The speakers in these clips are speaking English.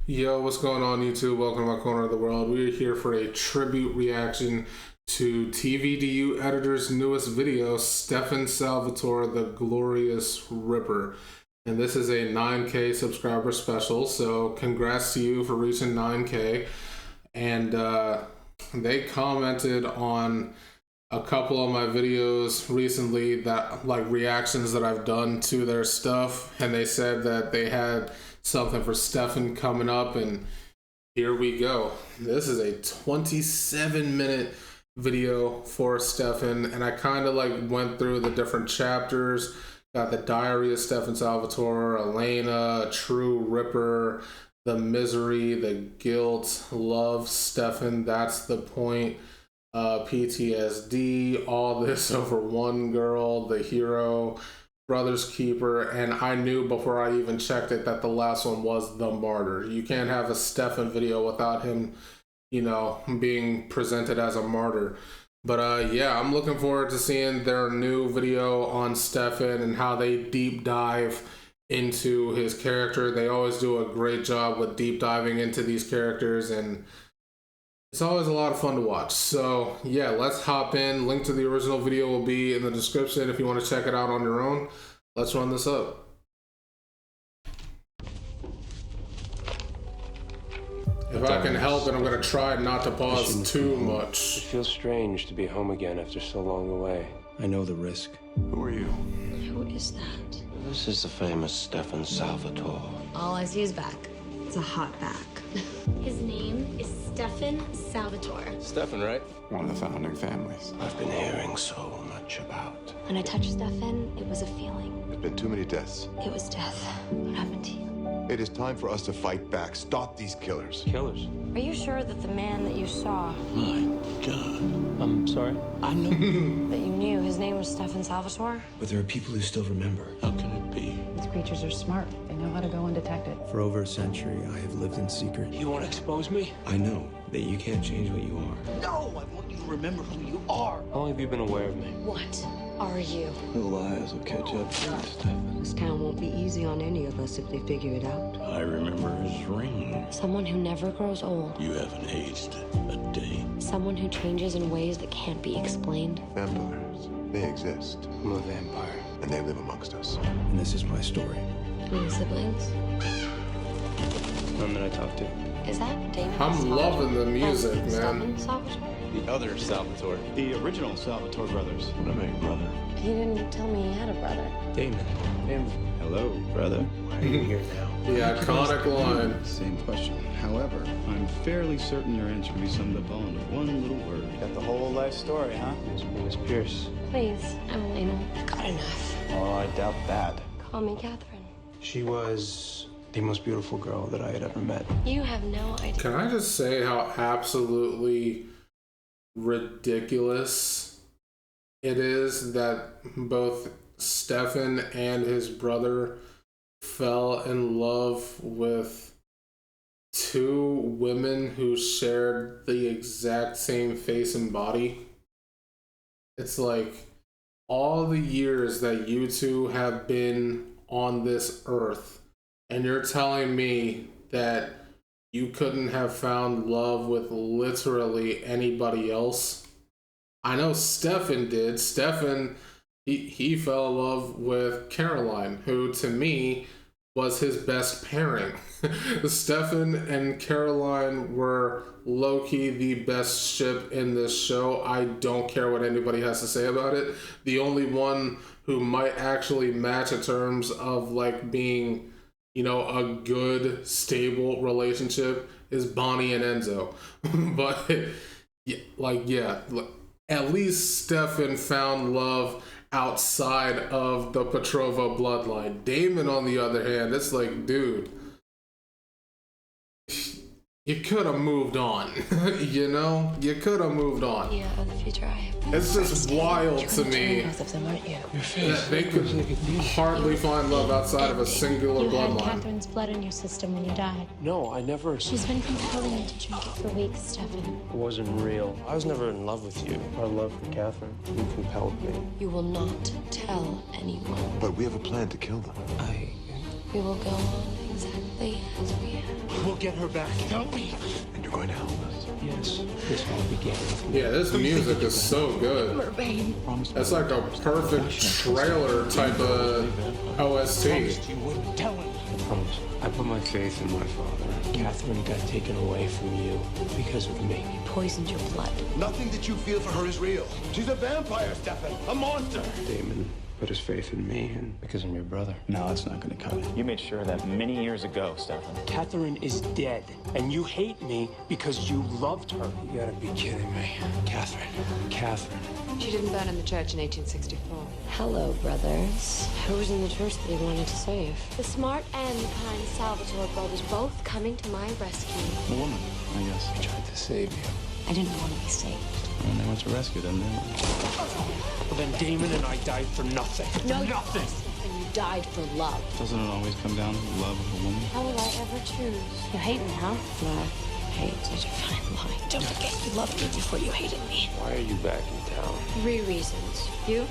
Yo, what's going on YouTube? Welcome to my corner of the world. We're here for a tribute reaction to TVDU editor's newest video, Stefan Salvatore, the Glorious Ripper. And this is a 9K subscriber special, so congrats to you for reaching 9K. And they commented on a couple of my videos recently, that like reactions that I've done to their stuff, and they said that they had something for Stefan coming up, and here we go. This is a 27-minute video for Stefan, and I kind of like went through the different chapters. Got the diary of Stefan Salvatore, Elena, a true ripper, the misery, the guilt, love Stefan, that's the point, PTSD, all this over one girl, the hero, brother's keeper, and I knew before I even checked it that the last one was the martyr. You can't have a Stefan video without him, you know, being presented as a martyr. But yeah, I'm looking forward to seeing their new video on Stefan and how they deep dive into his character. They always do a great job with deep diving into these characters, and it's always a lot of fun to watch. So yeah, let's hop in. Link to the original video will be in the description if you want to check it out on your own. Let's run this up. If I can help it, I'm going to try not to pause too much. It feels strange to be home again after so long away. I know the risk. Who are you? Who is that? This is the famous Stefan Salvatore. All I see is back. It's a hot back. His name is Stefan Salvatore. Stefan, right? One of the founding families. I've been hearing so much about. When I touched Stefan, it was a feeling. There's been too many deaths. It was death. What happened to you? It is time for us to fight back. Stop these killers. Killers? Are you sure that the man that you saw, My God. I'm sorry? I know. that you knew, his name was Stefan Salvatore? But there are people who still remember. How can it be? These creatures are smart. They know how to go undetected. For over a century, I have lived in secret. You want to expose me? I know that you can't change what you are. No, I want you to remember who you are. How long have you been aware of me? What are you? The lies will catch up to you, Stefan. This town won't be easy on any of us if they figure it out. I remember his ring. Someone who never grows old. You haven't aged a day. Someone who changes in ways that can't be explained. Vampires. They exist. I'm a vampire. And they live amongst us. And this is my story. Any siblings? None that I talk to. Is that Damon? I'm loving the music, man. Stefan Salvatore? The other Salvatore. The original Salvatore brothers. What about your brother? He didn't tell me he had a brother. Damon. Hello, brother. Why are you here now? The iconic line. Same question. However, I'm fairly certain your answer can be summed up all into one little word. Got the whole life story, huh? Miss Pierce. Please, I'm Elena. Got enough. Oh, I doubt that. Call me Catherine. She was the most beautiful girl that I had ever met. You have no idea. Can I just say how absolutely ridiculous it is that both Stefan and his brother fell in love with two women who shared the exact same face and body? It's like all the years that you two have been on this earth, and you're telling me that you couldn't have found love with literally anybody else? I know Stefan did. Stefan, he fell in love with Caroline, who to me was his best pairing. Stefan and Caroline were low-key the best ship in this show. I don't care what anybody has to say about it. The only one who might actually match in terms of like being, you know, a good, stable relationship is Bonnie and Enzo. But yeah, at least Stefan found love outside of the Petrova bloodline. Damon, on the other hand, it's like, dude, you could have moved on. You know, you could have moved on. Yeah, of the future I have. It's just wild to me Both of them, aren't you? that they could hardly find love outside of a singular You had bloodline. Catherine's blood in your system when you died. No, I never. She's been compelling you to drink it for weeks, Stefan. It wasn't real. I was never in love with you. Our love for Catherine, you compelled me. You will not tell anyone. But we have a plan to kill them. We will go on exactly as we have. We'll get her back. Help me. And you're going to help us. Yes, this all began with Yeah, this music is so good. That's like a perfect trailer type of OST. you wouldn't tell him. I promise. I put my faith in my father. Catherine got taken away from you because of me. You poisoned your blood. Nothing that you feel for her is real. She's a vampire, Stefan. A monster. Damon put his faith in me, and because I'm your brother. No, that's not going to cut it. You made sure of that many years ago, Stefan. Catherine is dead, and you hate me because you loved her. You gotta be kidding me. Catherine. She didn't burn in the church in 1864. Hello, brothers. Who was in the church that he wanted to save? The smart and kind Salvatore brothers both coming to my rescue. A woman, I guess. I tried to save you. I didn't want to be saved. When they went to rescue them, they Well, then Damon and I died for nothing. No, nothing. And you died for love. Doesn't it always come down to the love of a woman? How will I ever choose? You hate me, huh? Love, hate, such a fine line. Don't forget, you loved me before you hated me. Why are you back in town? 3 reasons. You,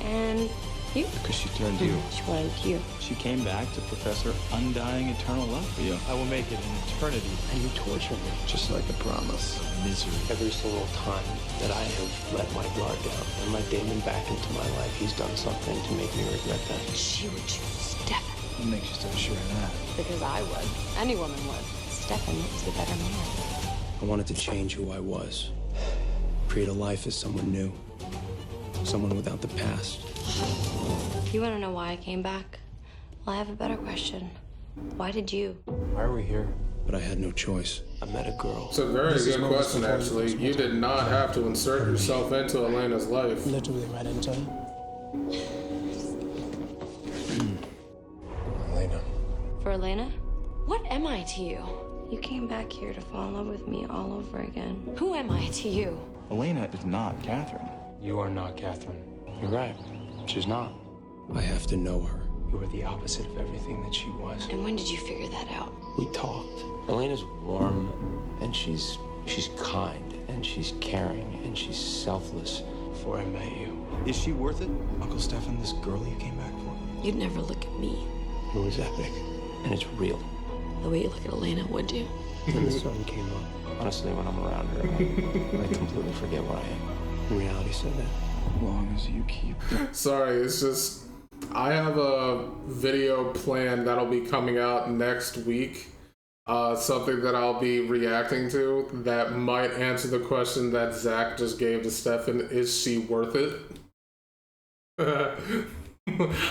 and you. Because she turned you. She wanted you. She came back to profess her undying eternal love for you. I will make it an eternity. And you torture me. Just like a promise. Misery. Every single time that I have let my guard down and let Damon back into my life, he's done something to make me regret that. She would choose Stefan. What makes you so sure of that? Because I would. Any woman would. Stefan is the better man. I wanted to change who I was. Create a life as someone new. Someone without the past. You want to know why I came back? Well, I have a better question. Why did you? Why are we here? But I had no choice. I met a girl. It's a very good question, actually. You did not have to insert yourself into Elena's life. Literally right into it. Elena. For Elena? What am I to you? You came back here to fall in love with me all over again. Who am I to you? Elena is not Catherine. You are not Catherine. You're right. She's not. I have to know her. You were the opposite of everything that she was. And when did you figure that out? We talked. Elena's warm, and she's kind, and she's caring, and she's selfless. Before I met you, Is she worth it? Uncle Stefan, this girl you came back for? You'd never look at me it was epic, and it's real. the way you look at Elena, would you? When the sun came up, honestly, when I'm around her, I completely forget what I am. In reality, so that. As long as you keep... Sorry, it's just I have a video planned that'll be coming out next week. Something that I'll be reacting to that might answer the question that Zach just gave to Stefan. Is she worth it?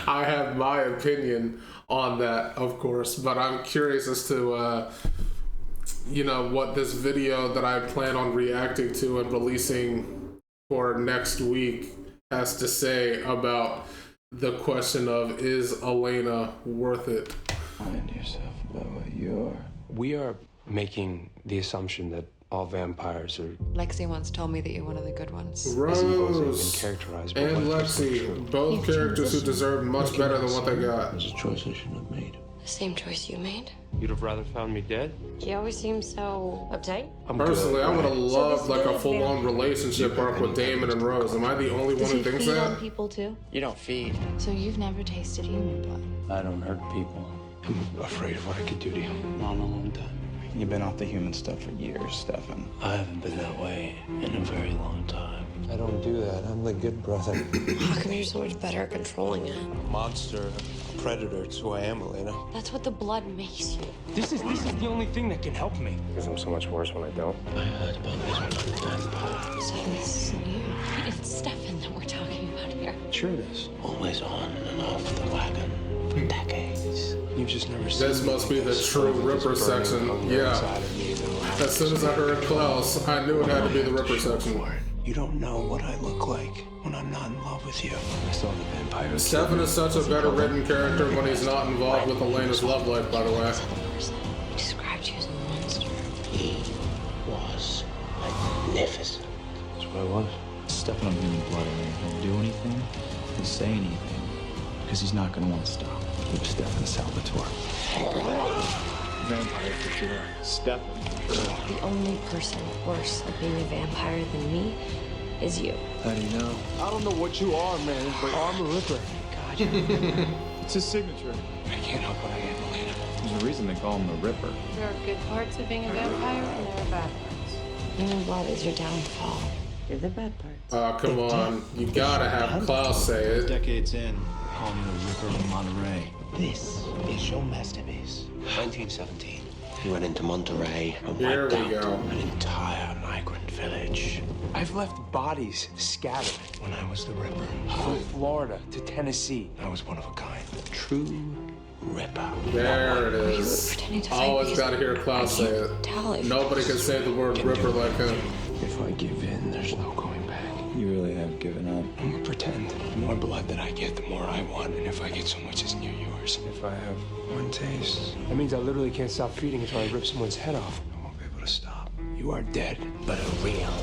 I have my opinion on that, of course, but I'm curious as to what this video that I plan on reacting to and releasing for next week has to say about the question of, is Elena worth it? Find yourself about what you are. We are making the assumption that all vampires are Lexi once told me that you're one of the good ones. Rose characterized and Lexi, both characters who deserve much better than what they got. It's a choice I shouldn't have made. The same choice you made. You'd have rather found me dead? You always seem so uptight. I'm Personally, good. I would have loved this like a village full-on relationship arc with Damon and Rose. Am I the only one who thinks that? people too? You don't feed. So you've never tasted human blood? I don't hurt people. I'm afraid of what I could do to you. Not in a long time. You've been off the human stuff for years, Stefan. I haven't been that way in a very long time. I don't do that. I'm the good brother. How come you're so much better at controlling it? Monster, predator, it's who I am, Elena. That's what the blood makes you. This is the only thing that can help me. Because I'm so much worse when I don't. I heard about this vampire. So this isn't you. It's Stefan that we're talking about here. Sure it is. Always on and off the wagon for decades. You've just never seen This must be the true Ripper section. Yeah. As soon as I heard Klaus, I knew it had to be the Ripper section. You don't know what I look like when I'm not in love with you. I saw the vampire. Stefan is such a better written character when he's not involved with Elena's love life, by the way. The person who described you as a monster. He was magnificent. That's what I was. Stefan on human blood, he'll do anything, he'll say anything, because he's not going to want to stop. He was Stefan Salvatore. Vampire for sure. Stefan for sure. The only person worse at being a vampire than me is you. How do you know? I don't know what you are, man, but I'm a Ripper. God. It's his signature. I can't help what I am, Elena. There's a reason they call him the Ripper. There are good parts of being a vampire, and there are bad parts. Human blood is your downfall. You're the bad parts. Oh, come on. You gotta have Klaus say it. Decades in, calling you the Ripper of Monterey. This is your masterpiece. 1917. He went into Monterey and Here wiped we out go. an entire migrant village. I've left bodies scattered When I was the Ripper, from Florida to Tennessee. I was one of a kind. The true Ripper. There it is. Always gotta hear Klaus say it. Nobody can say the word Ripper like him. If I give in, there's no going back. You really have given up. I'm gonna pretend. The more blood that I get, the more I want. And if I get so much as near yours, If I have one taste, that means I literally can't stop feeding until I rip someone's head off. I won't be able to stop. You are dead. But a real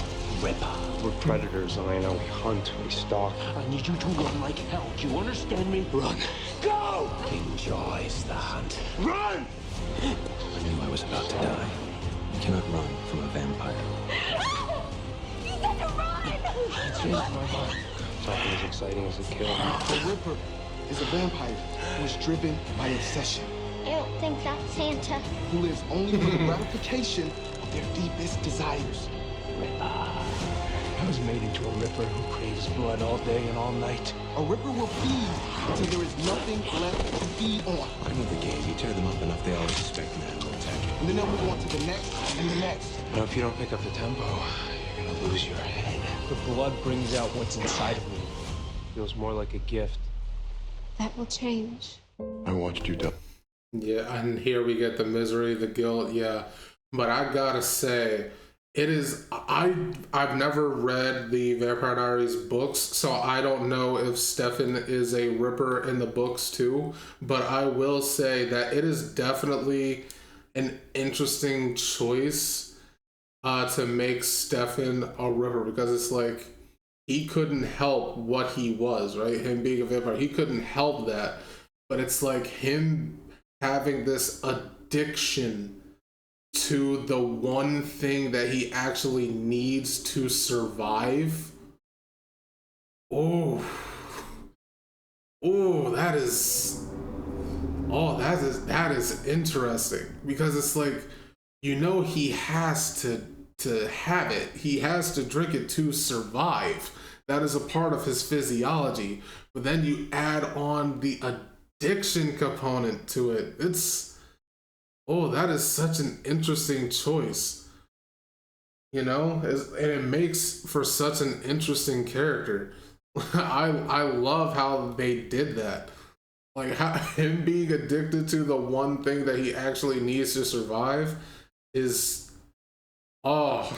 Ripper. We're predators, Elena. We hunt, we stalk. I need you to run like hell. Do you understand me? Run. Go! Enjoys the hunt. Run! I knew I was about to die. You cannot run from a vampire. It changed my mind. Something as exciting as a kill. The Ripper is a vampire who is driven by obsession, I don't think that's Santa. who lives only for the gratification of their deepest desires. I was made into a ripper who craves blood all day and all night. A Ripper will feed until there is nothing left to feed on. I know the game. You tear them up enough, they always suspect an animal attack. And then they'll move on to the next and the next. Now, if you don't pick up the tempo, you're gonna lose your head. The blood brings out what's inside of me. Feels more like a gift. That will change. I watched you die. Yeah, and here we get the misery, the guilt, yeah. But I gotta say, it is I've never read the Vampire Diaries books, so I don't know if Stefan is a Ripper in the books too. But I will say that it is definitely an interesting choice to make Stefan a Ripper, because it's like he couldn't help what he was, right? Him being a vampire, he couldn't help that. But it's like him having this addiction to the one thing that he actually needs to survive. Oh, that is interesting, because it's like, you know, he has to have it. He has to drink it to survive. That is a part of his physiology. But then you add on the addiction component to it. That is such an interesting choice. You know, and it makes for such an interesting character. I love how they did that. Like, him being addicted to the one thing that he actually needs to survive is, that's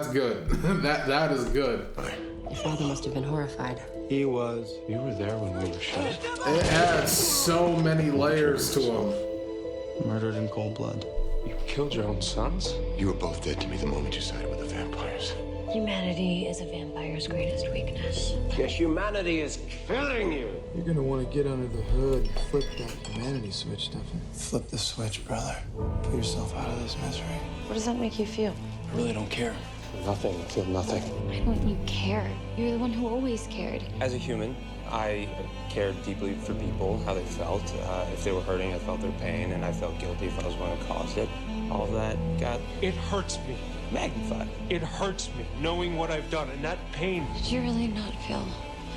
good. that is good. Your father must have been horrified. He was. You were there when we were shot. It adds so many layers to him. Murdered in cold blood. You killed your own sons? You were both dead to me the moment you sided with the vampires. Humanity is a vampire's greatest weakness. Yes, humanity is killing you. You're gonna want to get under the hood and flip that humanity switch, Stefan. Flip the switch, brother. Put yourself out of this misery. What does that make you feel? I really don't care. Nothing. I feel nothing. Why don't you care? You're the one who always cared. As a human, I cared deeply for people, how they felt. If they were hurting, I felt their pain, and I felt guilty if I was going to cause it. All of that got It hurts me. magnified. It hurts me knowing what I've done, and that pain. Did you really not feel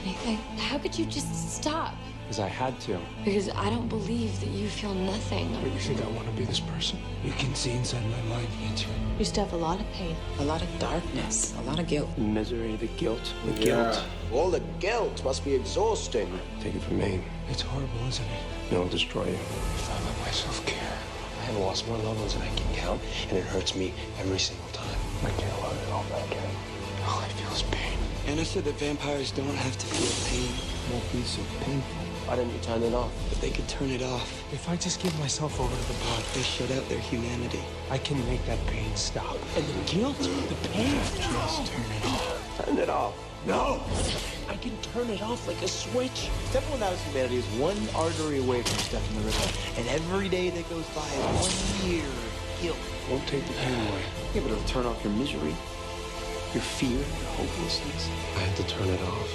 anything? How could you just stop? Because I had to. Because I don't believe that you feel nothing. But you think I want to be this person? You can see inside my mind, can't you? You still have a lot of pain. A lot of darkness, a lot of guilt. The misery, the guilt. The guilt. All the guilt must be exhausting. Take it from me. It's horrible, isn't it? It'll destroy you. If I let myself care. I have lost more loved ones than I can count, and it hurts me every single time. I can't love it all back in. All I feel is pain. Anna said that vampires don't have to feel pain. Won't be so painful. Why didn't you turn it off? But they could turn it off. If I just give myself over to the blood, They shut out their humanity. I can make that pain stop. And the guilt, the pain. Just turn it off. Turn it off. No! I can turn it off like a switch. Stefan without his humanity is one artery away from Stefan the Ripper. And every day that goes by is 1 year of guilt. Won't take the pain away. Yeah, but it'll turn off your misery, your fear, your hopelessness. I had to turn it off.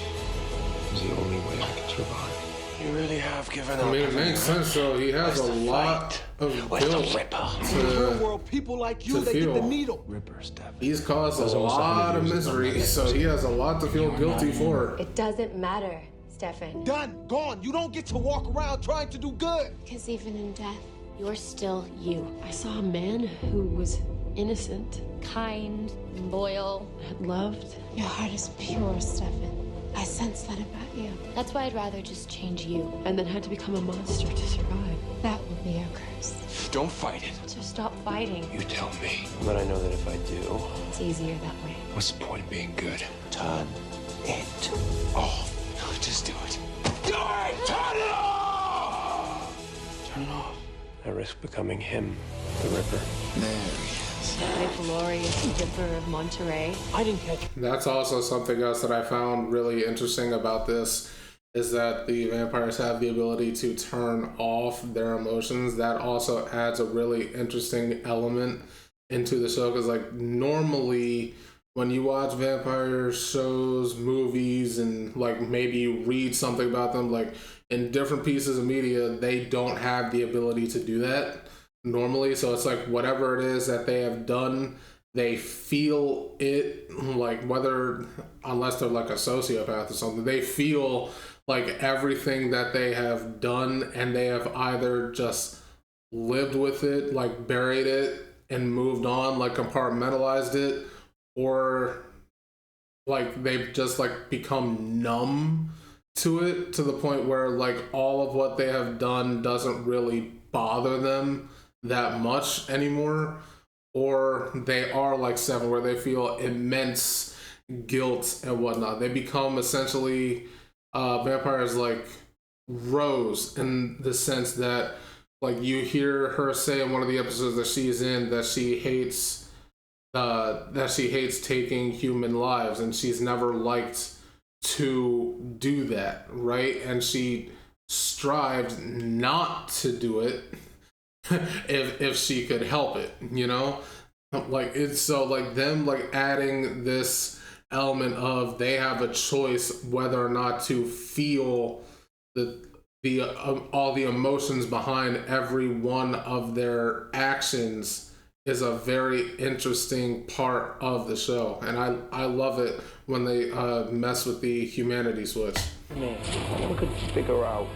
It was the only way I could survive. You really have given I up. mean, it makes sense. So he has a lot of guilt In the real world, people like you, they get the needle. Ripper, Stefan. He's caused That was a almost 100 lot of years ago. misery, so he has a lot to feel guilty for. It doesn't matter, Stefan. Done, gone. You don't get to walk around trying to do good. Because even in death, you're still you. I saw a man who was innocent, Kind, loyal. had loved. Your heart is pure, Stefan. I sense that about you. That's why I'd rather just change you. And then had to become a monster to survive. That will be your curse. Don't fight it. So stop fighting. You tell me. But I know that if I do, It's easier that way. What's the point of being good? Turn it off. Just do it. Do it! Turn it off! turn it off. I risk becoming him, the Ripper. There he is. The glorious Ripper of Monterey. I didn't catch. That's also something else that I found really interesting about this, is that the vampires have the ability to turn off their emotions. That also adds a really interesting element into the show, because like normally when you watch vampire shows, movies, and like maybe you read something about them, like in different pieces of media, they don't have the ability to do that normally. So it's like whatever it is that they have done, they feel it, like whether, unless they're like a sociopath or something, they feel like everything that they have done, and they have either just lived with it, like buried it and moved on, like compartmentalized it, or like they've just like become numb to it, to the point where like all of what they have done doesn't really bother them that much anymore. Or they are like Seven, where they feel immense guilt and whatnot. They become essentially vampires like Rose, in the sense that like you hear her say in one of the episodes that she's in that she hates taking human lives, and she's never liked to do that, right? And she strived not to do it if she could help it, you know? Like it's so like them like adding this element of they have a choice whether or not to feel the all the emotions behind every one of their actions is a very interesting part of the show, and I love it when they mess with the humanity switch. Man, I could figure out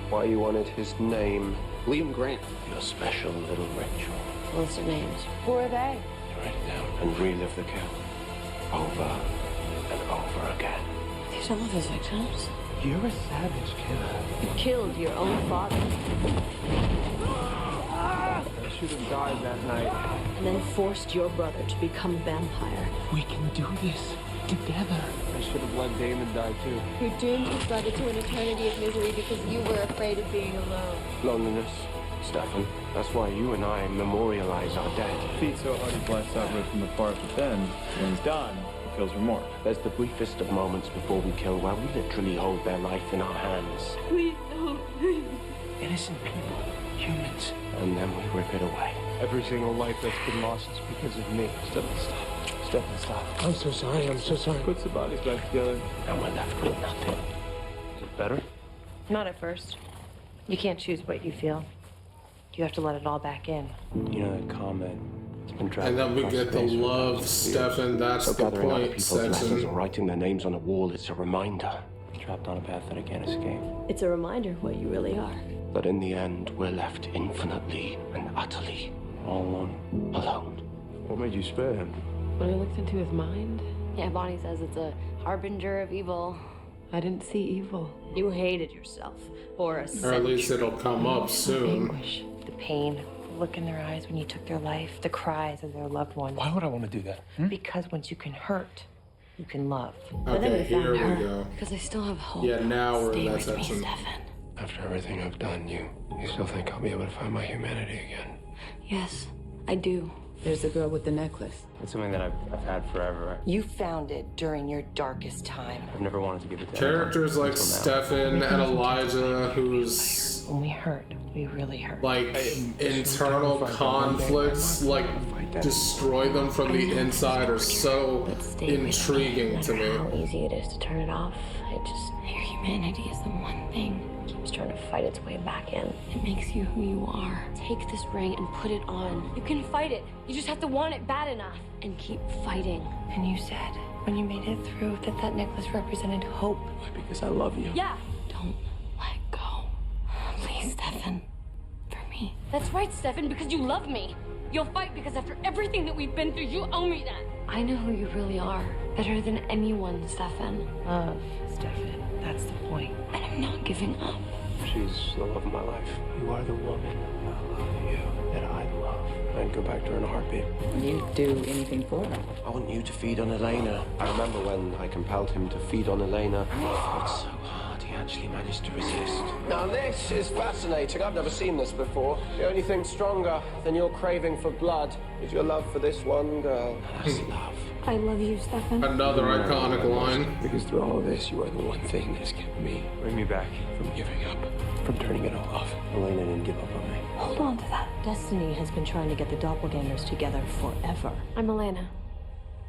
why you wanted his name. Liam Grant. Your special little ritual. What's their names? Who are they? Write it down and relive the kill. Over and over again. These are all his victims. You're a savage killer. You killed your own father. I should have died that night. And then forced your brother to become a vampire. We can do this together. I should have let Damon die too. You doomed his brother to an eternity of misery because you were afraid of being alone. Loneliness, Stefan. That's why you and I memorialize our dead. Feet so hard he blasts out right from the part, but then, when he's done, he feels remorse. There's the briefest of moments before we kill where we literally hold their life in our hands. Please don't. Innocent people, humans. And then we rip it away. Every single life that's been lost is because of me. Stefan, stop. Stefan, stop. I'm so sorry. I'm so sorry. Puts the bodies back together. And we're left with nothing. Is it better? Not at first. You can't choose what you feel. You have to let it all back in. You know that comment? It's been And then we get the love, Stefan. That's So the gathering other point people's lessons and section. writing their names on a wall, it's a reminder Trapped on a path that I can't escape. It's a reminder of what you really are. that in the end we're left infinitely and utterly All alone. alone. What made you spare him? When I looked into his mind, Yeah, Bonnie says it's a harbinger of evil. I didn't see evil. You hated yourself for a Or at least it'll come up soon. Anguish, the pain, the look in their eyes when you took their life, the cries of their loved ones. Why would I want to do that? Because once you can hurt, you can love. But then Okay, we here found we her. go. Because I still have hope. Yeah, now we're in Stay that with me, section. Stefan. After everything I've done, you still think I'll be able to find my humanity again? Yes, I do. There's the girl with the necklace. It's something that I've had forever. You found it during your darkest time. I've never wanted to give it to Characters like until now. Stefan and Elijah, who's When we hurt, we really hurt. like internal conflicts, like destroy them from the inside, are so intriguing to No matter me. how easy it is to turn it off, your humanity is the one thing time's trying to fight its way back in. It makes you who you are. Take this ring and put it on. You can fight it. You just have to want it bad enough. And keep fighting. And you said, when you made it through, that necklace represented hope. Why? Because I love you. Yeah. Don't let go. Please, Stefan. For me. That's right, Stefan, because you love me. You'll fight because after everything that we've been through, you owe me that. I know who you really are. Better than anyone, Stefan. Love, Stefan. That's the point. And I'm not giving up. She's the love of my life. You are the woman I love you, that I love. I'd go back to her in a heartbeat. You'd do anything for her. I want you to feed on Elena. I remember when I compelled him to feed on Elena. He fought so hard, he actually managed to resist. Now this is fascinating. I've never seen this before. The only thing stronger than your craving for blood is your love for this one girl. That's love. I love you, Stefan. Another iconic line. Because through all of this, you are the one thing that has kept me. Bring me back. From giving up. From turning it all off. Elena didn't give up on me. Hold on to that. Destiny has been trying to get the doppelgangers together forever. I'm Elena.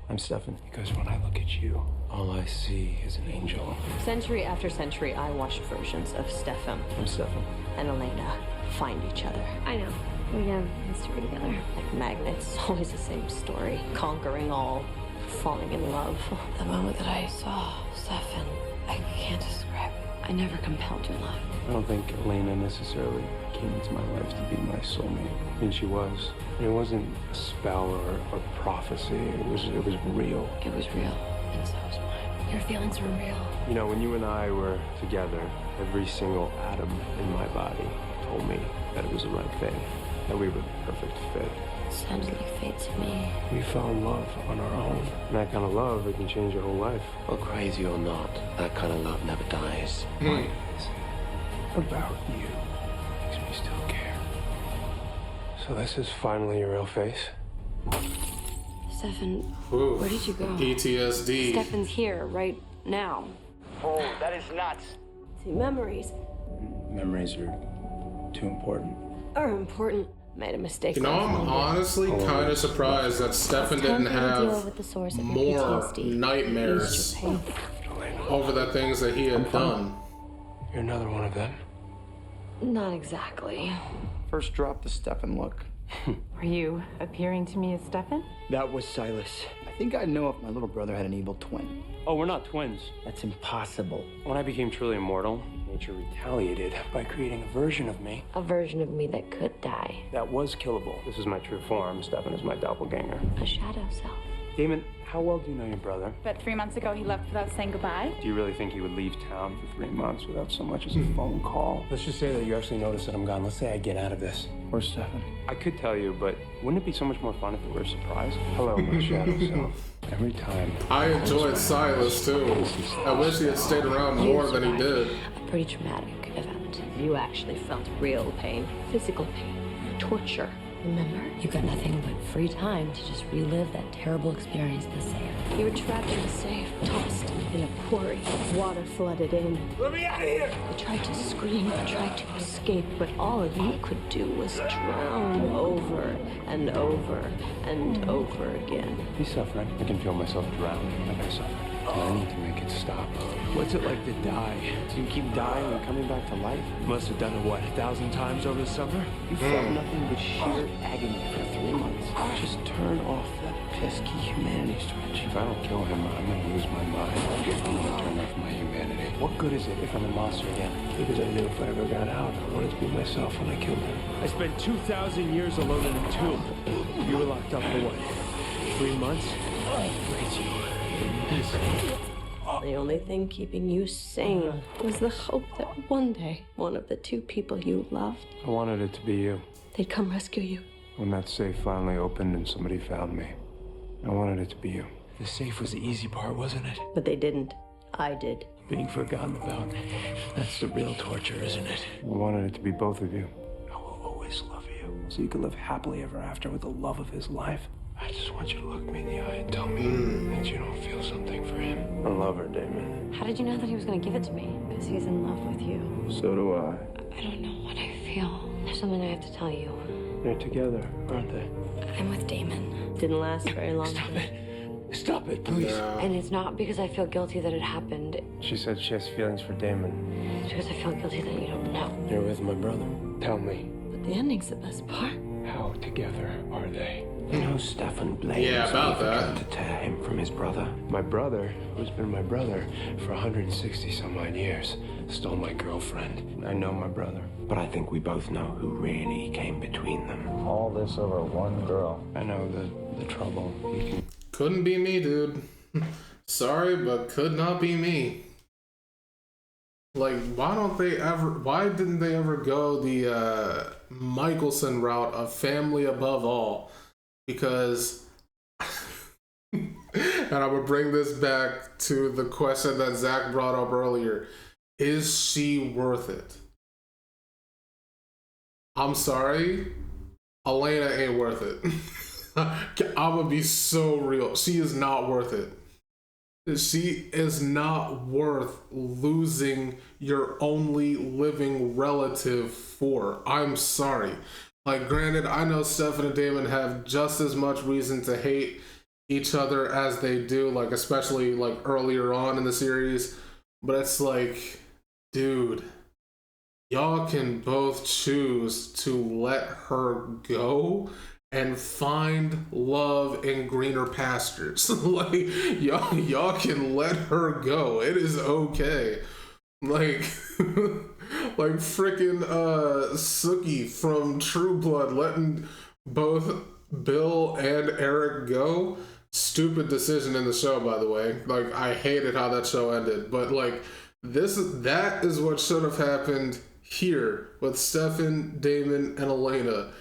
I'm Stefan. Because when I look at you, all I see is an angel. Century after century, I watched versions of Stefan I'm Stefan. and Elena find each other. I know. We have history together. Like magnets, always the same story. Conquering all, falling in love. The moment that I saw Stefan, I can't describe. I never compelled your love. I don't think Elena necessarily came into my life to be my soulmate. I mean, she was. And it wasn't a spell or prophecy. It was real. It was real, and so was mine. Your feelings were real. You know, when you and I were together, every single atom in my body told me that it was the right thing, that we were the perfect fit. Sounds like fate to me. We fell in love on our own. And that kind of love, it can change your whole life. Well, crazy or not, that kind of love never dies. What is it about you makes me still care? So this is finally your real face? Stefan, Ooh, where did you go? PTSD. Stefan's here, right now. Oh, that is nuts. See, memories Memories are too important. are important. Made a mistake. You know, I'm honestly kind of surprised that Stefan didn't have more nightmares over the things that he had done. You're another one of them? Not exactly. First drop the Stefan look. Are you appearing to me as Stefan? That was Silas. I think I'd know if my little brother had an evil twin. Oh, we're not twins. That's impossible. When I became truly immortal, Nature retaliated by creating a version of me. A version of me that could die. That was killable. This is my true form. Stefan is my doppelganger. A shadow self. Damon, how well do you know your brother? But 3 months ago, he left without saying goodbye. Do you really think he would leave town for 3 months without so much as a phone call? Let's just say that you actually notice that I'm gone. Let's say I get out of this. Where's Stefan? I could tell you, but wouldn't it be so much more fun if it were a surprise? Hello, my shadow self. Every time. I enjoyed Silas too. I wish he had stayed around more than he did. A pretty traumatic event. You actually felt real pain, physical pain, torture. Remember? You got nothing but free time to just relive that terrible experience in the sand. You were trapped in a safe, tossed in a quarry. Water flooded in. Let me out of here! You tried to scream, you tried to escape, but all you could do was drown over and over and over again. He's suffering. I can feel myself drowning like I suffered. And I need to make it stop. What's it like to die? Do you keep dying and coming back to life? You must have done it, what, 1,000 times over the summer? You felt nothing but sheer agony for 3 months. Just turn off that pesky humanity switch. If I don't kill him, I'm gonna lose my mind. I'm gonna turn off my humanity. What good is it if I'm a monster again? Because I knew if I ever got out, I wanted to be myself when I killed him. I spent 2,000 years alone in a tomb. You were locked up for what? 3 months? Crazy. The only thing keeping you sane was the hope that one day, one of the two people you loved, I wanted it to be you. they'd come rescue you. When that safe finally opened and somebody found me, I wanted it to be you. The safe was the easy part, wasn't it? But they didn't. I did. Being forgotten about. That's the real torture, isn't it? I wanted it to be both of you. I will always love you. So you can live happily ever after with the love of his life. I just want you to look me in the eye and tell me that you don't feel something for him. I love her, Damon. How did you know that he was going to give it to me? Because he's in love with you. So do I. I don't know what I feel. There's something I have to tell you. They're together, aren't they? I'm with Damon. Didn't last very long. Stop it. Stop it, please. Yeah. And it's not because I feel guilty that it happened. She said she has feelings for Damon. It's because I feel guilty that you don't know. You're with my brother. Tell me, But the ending's the best part. How together are they? You know, Stefan blames about me for that. trying to tear him from his brother. My brother, who's been my brother for 160 some odd years, stole my girlfriend. I know my brother. But I think we both know who really came between them. All this over one girl. I know the trouble. Couldn't be me, dude. Sorry, but could not be me. Like, why didn't they ever go the Michelson route of family above all? Because, and I would bring this back to the question that Zach brought up earlier. Is she worth it? I'm sorry, Elena ain't worth it. I would be so real. She is not worth it. She is not worth losing your only living relative for. I'm sorry. Like, granted, I know Stefan and Damon have just as much reason to hate each other as they do, like, especially, like, earlier on in the series. But it's like, dude, y'all can both choose to let her go and find love in greener pastures. Like, y'all can let her go. It is okay. Like, like freaking Sookie from True Blood letting both Bill and Eric go. Stupid decision in the show, by the way. Like, I hated how that show ended. But like, that is what should have happened here with Stefan, Damon, and Elena.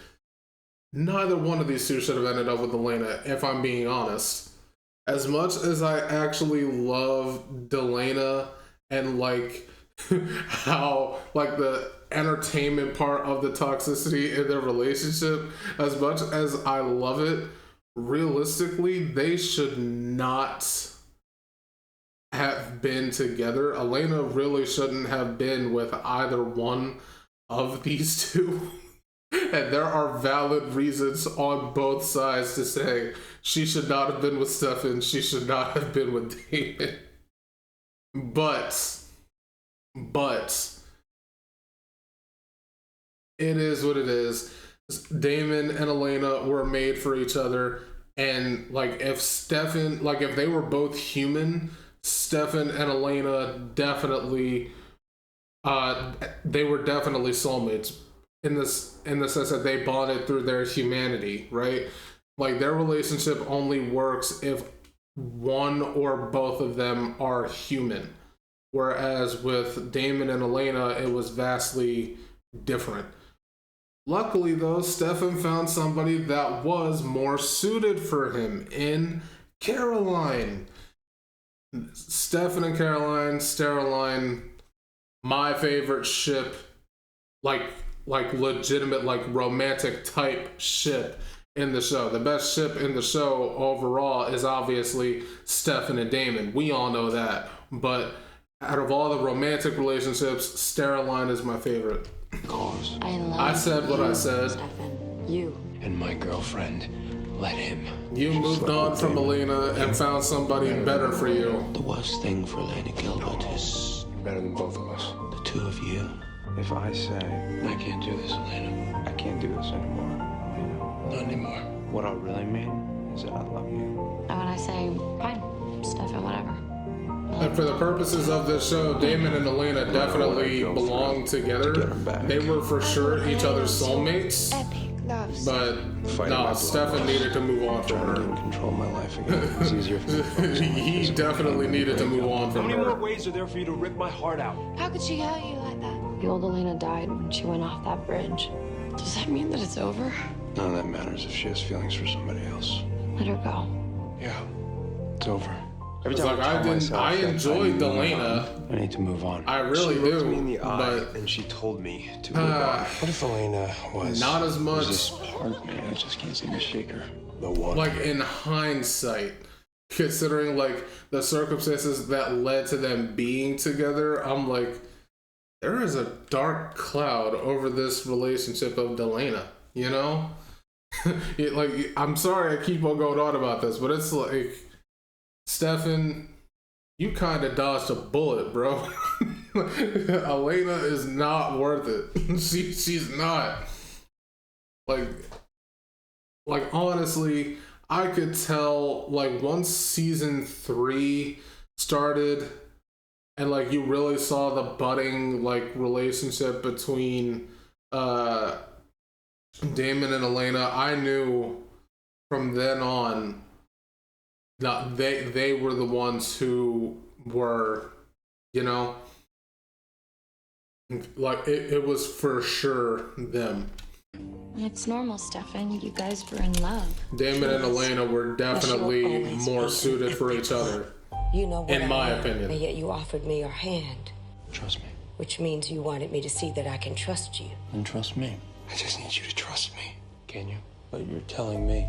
Neither one of these two should have ended up with Elena, if I'm being honest. As much as I actually love Delana and like how like the entertainment part of the toxicity in their relationship, as much as I love it, realistically, they should not have been together. Elena really shouldn't have been with either one of these two. And there are valid reasons on both sides to say she should not have been with Stefan, she should not have been with Damon. But it is what it is. Damon and Elena were made for each other, and like if they were both human, Stefan and Elena definitely they were definitely soulmates. In the sense that they bonded through their humanity, right? Like, their relationship only works if one or both of them are human. Whereas with Damon and Elena, it was vastly different. Luckily, though, Stefan found somebody that was more suited for him in Caroline. Stefan and Caroline, Steroline, my favorite ship, like legitimate, like romantic type ship in the show. The best ship in the show overall is obviously Stefan and Damon. We all know that. But out of all the romantic relationships, Steroline is my favorite. Cause I said what I said. Stefan. You. and my girlfriend, let him. You moved on from Elena and found somebody better for you. The worst thing for Elena Gilbert is Better than both of us. the two of you. If I say, I can't do this, Elena, I can't do this anymore, Elena. Not anymore. What I really mean is that I love you. And when I say, fine, Stefan, whatever. And for the purposes of this show, Damon and Elena definitely belong together. They were for sure each other's soulmates. But no, Stefan needed to move on from her. Control my life again. It's easier for me to focus on He definitely needed to move on How from many more her. ways are there for you to rip my heart out? How could she hurt you like that? The old Elena died when she went off that bridge. Does that mean that it's over? None of that matters if she has feelings for somebody else. Let her go. Yeah, it's over. Every It's time like, tell I myself that enjoyed need to move Delana. on, I need to move on. I really she looked do, me in the eye but and she told me to move on. What if Elena was not as much. was this part of me? I just can't seem to shake her. The one. Like, in hindsight, considering like the circumstances that led to them being together, I'm like, there is a dark cloud over this relationship of Delana, you know? Like, I'm sorry I keep on going on about this, but it's like, Stefan, you kind of dodged a bullet, bro. Elena is not worth it. She's not. Like honestly, I could tell, like, once season 3 started and like you really saw the budding like relationship between Damon and Elena, I knew from then on that they were the ones who were, you know, like it was for sure them. It's normal, Stefan. You guys were in love. Damon and Elena were definitely more suited for each other. You know what in my opinion. And yet you offered me your hand. Trust me. Which means you wanted me to see that I can trust you. And trust me. I just need you to trust me. Can you? But you're telling me.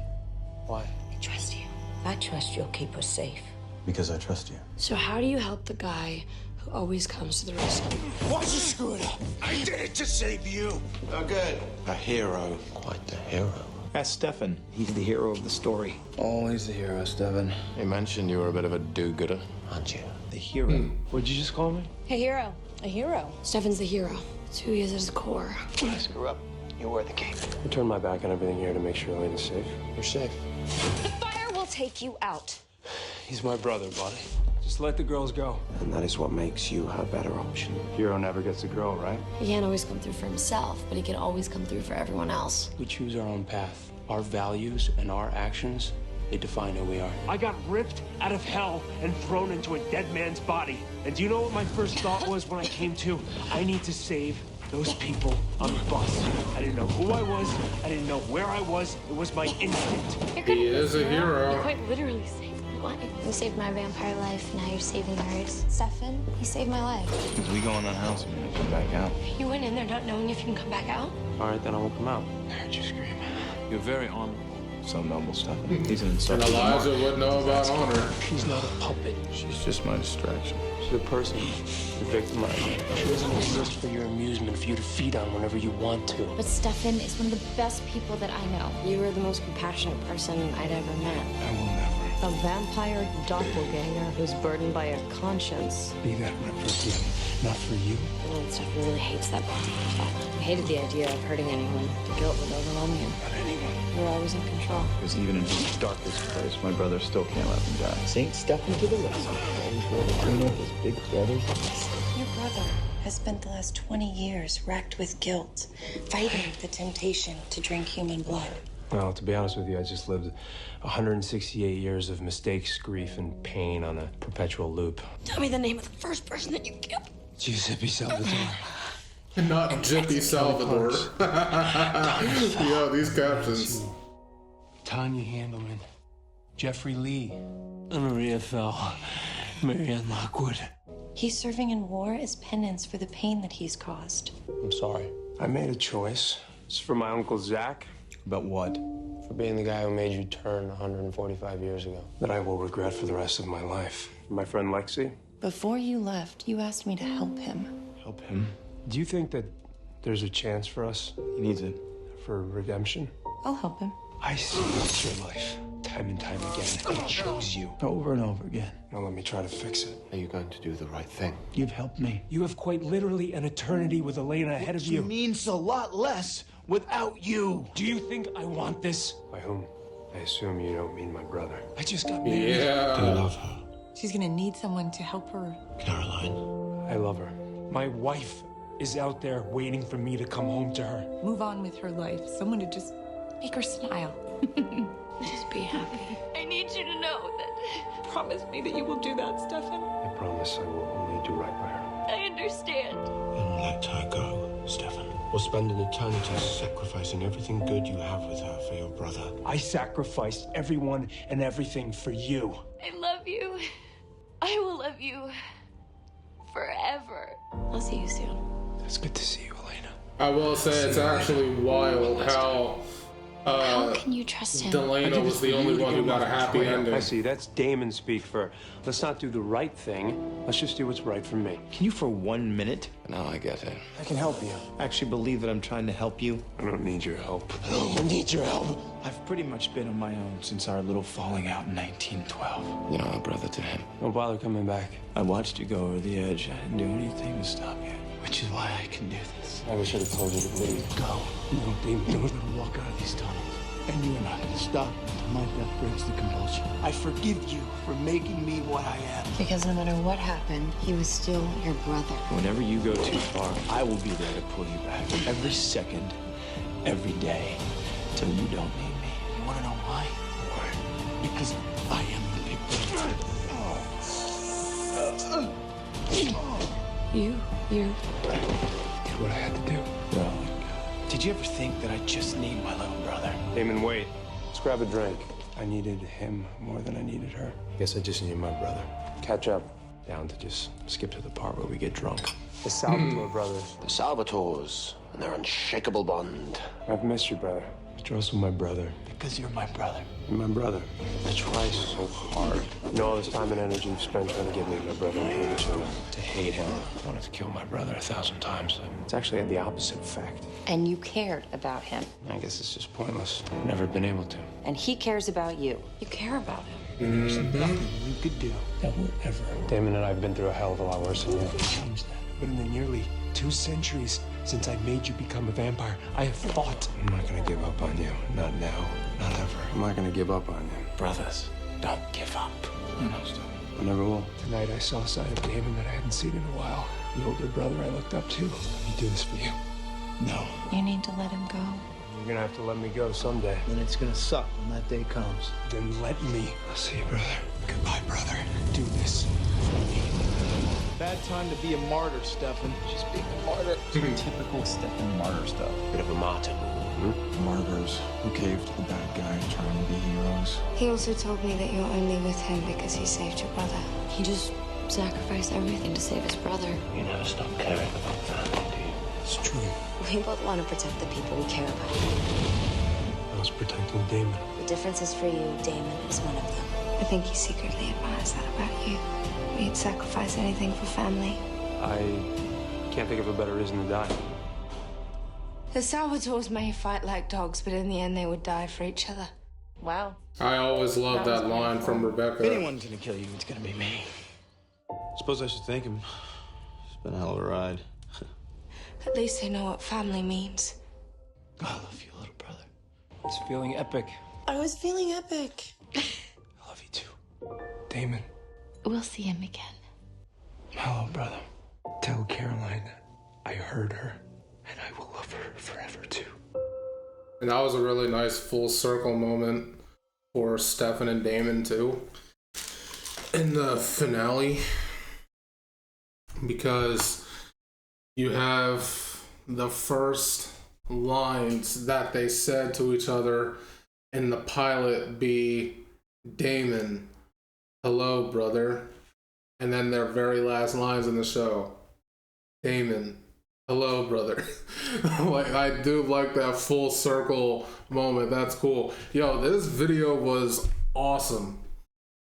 Why? I trust you. I trust you'll keep her safe. Because I trust you. So how do you help the guy who always comes to the rescue? Why'd you screw it up? I did it to save you. Oh, good. A hero. Quite the hero. That's Stefan. He's the hero of the story. Always the hero, Stefan. You mentioned you were a bit of a do-gooder, Aren't you? The hero. What'd you just call me? A hero. A hero. Stefan's the hero. It's who he is at his core. When I screw up, you were the king. I turned my back on everything here to make sure Elena's safe. You're safe. The fire will take you out. He's my brother, buddy. Just let the girls go. And that is what makes you her better option. Hero never gets a girl, right? He can't always come through for himself, but he can always come through for everyone else. We choose our own path. Our values and our actions, they define who we are. I got ripped out of hell and thrown into a dead man's body. And do you know what my first thought was when I came to? I need to save those people on the bus. I didn't know who I was. I didn't know where I was. It was my instinct. He is a hero. You quite literally saved my life. You saved my vampire life, now you're saving hers. Stefan, he saved my life. As we go in that house, I'm gonna come back out. You went in there not knowing if you can come back out? All right, then I won't come out. I heard you scream. You're very honorable. So noble, Stefan. He's an And insulting Elijah would know about honor. She's not a puppet. She's just my distraction. She's a person. The victim. She doesn't exist for your amusement, for you to feed on whenever you want to. But Stefan is one of the best people that I know. You were the most compassionate person I'd ever met. I will never A vampire doppelganger who's burdened by a conscience. Be that representative, not for you. And Stefan really hates that part. I hated the idea of hurting anyone. The guilt would overwhelm you. Not anyone. You were always in control. Because even in his darkest place, my brother still can't let him die. Saint Stefan to the rescue. Always wore the crown of his big brother's eyes. Your brother has spent the last 20 years racked with guilt, fighting the temptation to drink human blood. Well, to be honest with you, I just lived 168 years of mistakes, grief, and pain on a perpetual loop. Tell me the name of the first person that you killed. Giuseppe Salvatore. Not Jippy Salvador. Yo, these captions. Tanya Handelman. Jeffrey Lee. Maria Fell. Marianne Lockwood. He's serving in war as penance for the pain that he's caused. I'm sorry. I made a choice. It's for my Uncle Zach. About what? For being the guy who made you turn 145 years ago. That I will regret for the rest of my life. My friend Lexi. Before you left, you asked me to help him. Help him? Do you think that there's a chance for us? He needs it. For redemption? I'll help him. I see your life time and time again. I chose you. Over and over again. Now let me try to fix it. Are you going to do the right thing? You've helped me. You have quite literally an eternity with Elena ahead of you. It means a lot less without you. Do you think I want this? By whom? I assume you don't mean my brother. I just got married. Yeah. Do you love her? She's gonna need someone to help her. Caroline. I love her. My wife is out there waiting for me to come home to her. Move on with her life. Someone to just make her smile. Just be happy. I need you to know that. Promise me that you will do that, Stefan. I promise I will only do right by her. I understand. And let her go, Stefan. Or spend an eternity sacrificing everything good you have with her for your brother. I sacrificed everyone and everything for you. I love you. I will love you forever. I'll see you soon. It's good to see you, Elena. I will say it's actually wild how How can you trust him? Delano was the only one who got a happy ending. I see. That's Damon speak for, let's not do the right thing. Let's just do what's right for me. Can you for 1 minute? Now I get it. I can help you. I actually believe that I'm trying to help you. I don't need your help. I don't need your help. I've pretty much been on my own since our little falling out in 1912. You're not a brother to him. Don't bother coming back. I watched you go over the edge. I didn't do anything to stop you, which is why I can do this. I wish I'd have told you to leave. Go. No, Damon, We're gonna walk out of these tunnels, and you are not gonna stop until my death breaks the compulsion. I forgive you for making me what I am. Because no matter what happened, he was still your brother. Whenever you go too far, I will be there to pull you back. Every second, every day, till you don't need me. You wanna know why? Why? Because I am the big brother. You did what I had to do. Well, did you ever think that I just need my little brother? Damon, wait. Let's grab a drink. I needed him more than I needed her. Guess I just need my brother. Catch up. Down to just skip to the part where we get drunk. The Salvatore brothers. The Salvatores and their unshakable bond. I've missed you, brother. You're also my brother. Because you're my brother. You're my brother. I try so hard. You know all this time and energy you've spent trying to get me and my brother to hate each other. To hate him. I wanted to kill my brother 1,000 times. It's actually had the opposite effect. And you cared about him. I guess it's just pointless. I've never been able to. And he cares about you. You care about him. There's nothing you could do that will ever Damon and I have been through a hell of a lot worse than you. change that. But in the nearly 2 centuries since I made you become a vampire, I have fought. I'm not gonna give up on you. Not now. Not ever. I'm not gonna give up on you. Brothers, don't give up. I never will. Tonight I saw a side of Damon that I hadn't seen in a while. The older brother I looked up to. Let me do this for you. No. You need to let him go. You're gonna have to let me go someday. Then it's gonna suck when that day comes. Then let me. I'll see you, brother. Goodbye, brother. Do this for me. Bad time to be a martyr, Stefan. Just being a martyr. Typical Stefan martyr stuff. Bit of a martyr. Martyrs who cave to the bad guy trying to be heroes. He also told me that you're only with him because he saved your brother. He just sacrificed everything to save his brother. You never stop caring about family, do you? It's true. We both want to protect the people we care about. I was protecting Damon. The difference is for you, Damon is one of them. I think he secretly admires that about you. He'd sacrifice anything for family. I can't think of a better reason to die. The Salvatores may fight like dogs, but in the end they would die for each other. Wow. I always loved that line from Rebecca. If anyone's gonna kill you, it's gonna be me. Suppose I should thank him. It's been a hell of a ride. At least they know what family means. I love you, little brother. It's feeling epic. I was feeling epic. I love you too. Damon. We'll see him again. Hello, brother. Tell Caroline I heard her, and I will love her forever too. And that was a really nice full circle moment for Stefan and Damon too. In the finale. Because you have the first lines that they said to each other in the pilot be Damon, hello, brother. And then their very last lines in the show, Damon, hello, brother. Like, I do like that full circle moment. That's cool. Yo, this video was awesome.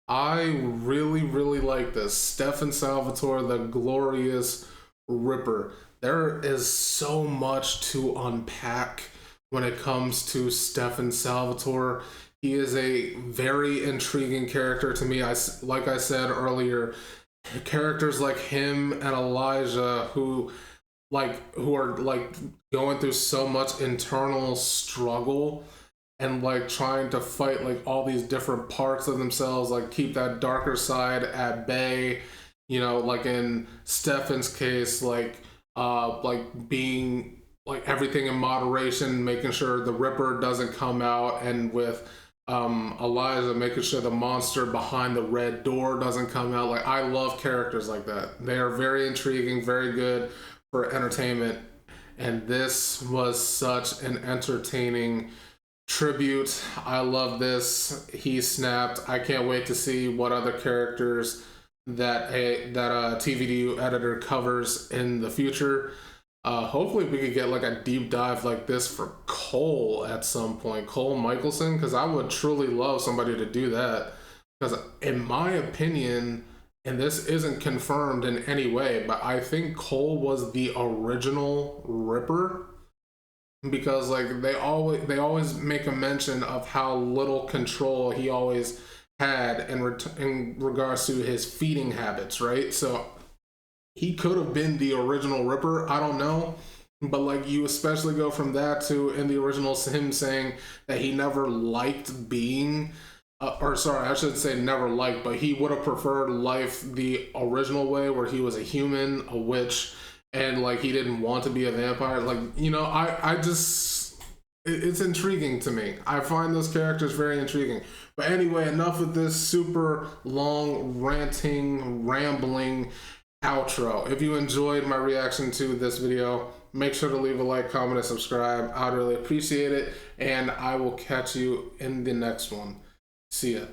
I really, really like this. Stefan Salvatore, the glorious Ripper. There is so much to unpack when it comes to Stefan Salvatore. He is a very intriguing character to me. Like I said earlier, characters like him and Elijah who are like going through so much internal struggle and like trying to fight like all these different parts of themselves, like keep that darker side at bay. You know, like in Stefan's case, like being like everything in moderation, making sure the Ripper doesn't come out, and with Elijah making sure the monster behind the red door doesn't come out. Like, I love characters like that. They are very intriguing, very good for entertainment, and this was such an entertaining tribute. I love this. He snapped. I can't wait to see what other characters that TVDU editor covers in the future. Hopefully we could get like a deep dive like this for Cole at some point, Cole Michelson, because I would truly love somebody to do that. Because in my opinion, and this isn't confirmed in any way, but I think Cole was the original Ripper, because like they always make a mention of how little control he always had in regards to his feeding habits, right? So he could have been the original Ripper. I don't know. But like you especially go from that to in the original him saying that he never liked being, or sorry, I should say never liked, but he would have preferred life the original way where he was a human, a witch, and like he didn't want to be a vampire. Like, you know, I just, it's intriguing to me. I find those characters very intriguing. But anyway, enough with this super long, ranting, rambling outro. If you enjoyed my reaction to this video, make sure to leave a like, comment, and subscribe. I'd really appreciate it, and I will catch you in the next one. See ya.